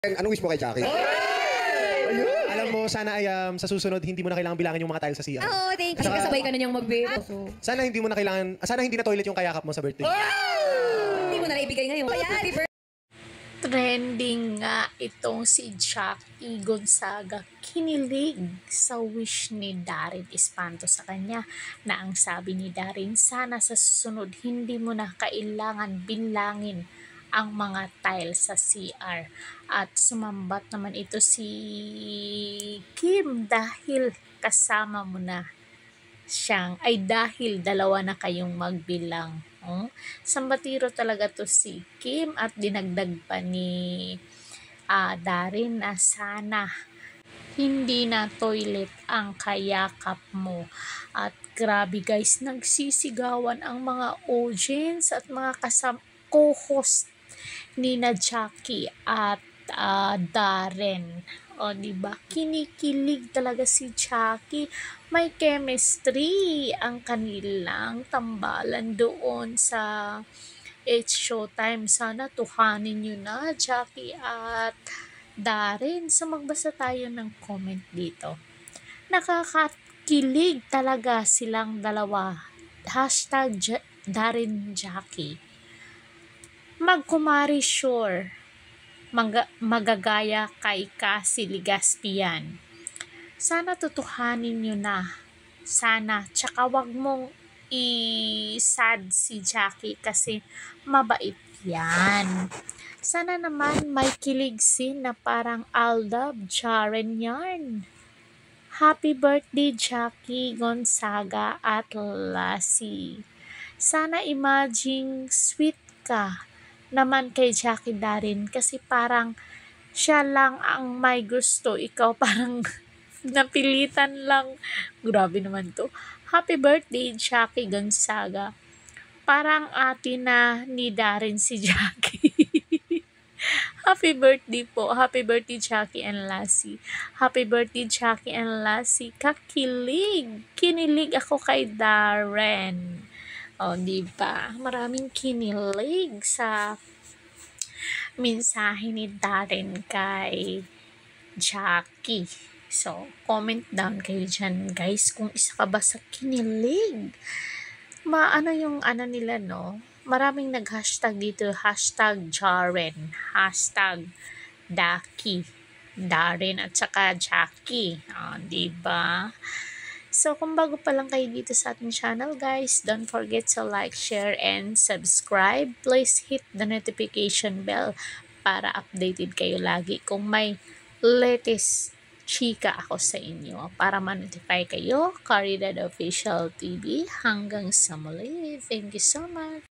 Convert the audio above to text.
Anong wish mo kay Jackie? Alam mo, sana ay sa susunod, hindi mo na kailangan bilangin yung mga tile sa CR. Oo, thank you. Saka- Kasabay ka na niyang mag-vape. So, Sana hindi mo na kailangan, sana hindi na toilet yung kayakap mo sa birthday. hindi mo na naibigay ngayon. Kaya, happy birthday. Trending nga itong si Jackie Gonzaga. Kinilig sa wish ni Darin Espanto sa kanya na ang sabi ni Darin, sana sa susunod hindi mo na kailangan bilangin ang mga tile sa CR. At sumambat naman ito si Kim dahil kasama mo na dahil dalawa na kayong magbilang. Sambatiro talaga to si Kim at dinagdag pa ni Darin na sana hindi na toilet ang kayakap mo. At grabe guys, nagsisigawan ang mga audience at mga co-host ni na Jackie at Darren. O, diba? Kinikilig talaga si Jackie. May chemistry ang kanilang tambalan doon sa It's Showtime. Sana tuhanin nyo na, Jackie at Darren. So, magbasa tayo ng comment dito. Nakakakilig talaga silang dalawa. Hashtag Darren Jackie. Magkumari sure. Magagaya kay Cassie Ligaspian. Sana tutuhanin nyo na. Sana. Tsaka wag mong i-sad si Jackie kasi mabait yan. Sana naman may kilig scene na parang Aldab, Jaren yarn. Happy birthday Jackie Gonzaga at Lassie. Sana imagine sweet ka naman kay Jackie Darin kasi parang siya lang ang may gusto, ikaw parang napilitan lang. Grabe naman to. Happy birthday Jackie Gonzaga. Parang ate na ni Darin si Jackie. Happy birthday po. Happy birthday Jackie and Lassie. Happy birthday Jackie and Lassie. Kakilig. Kinilig ako kay Darren. O, diba? Maraming kinilig sa mensahe ni Darren kay Jackie. So, comment down kayo dyan, guys, kung isa ka ba sa kinilig. Maano yung nila, no? Maraming nag-hashtag dito, hashtag Jaren, hashtag Daki, Darren, at saka Jackie. O, diba? So, kung bago pa lang kayo dito sa ating channel, guys, don't forget to like, share, and subscribe. Please hit the notification bell para updated kayo lagi kung may latest chika ako sa inyo. Para ma-notify kayo, Caridad Official TV. Hanggang sa muli. Thank you so much.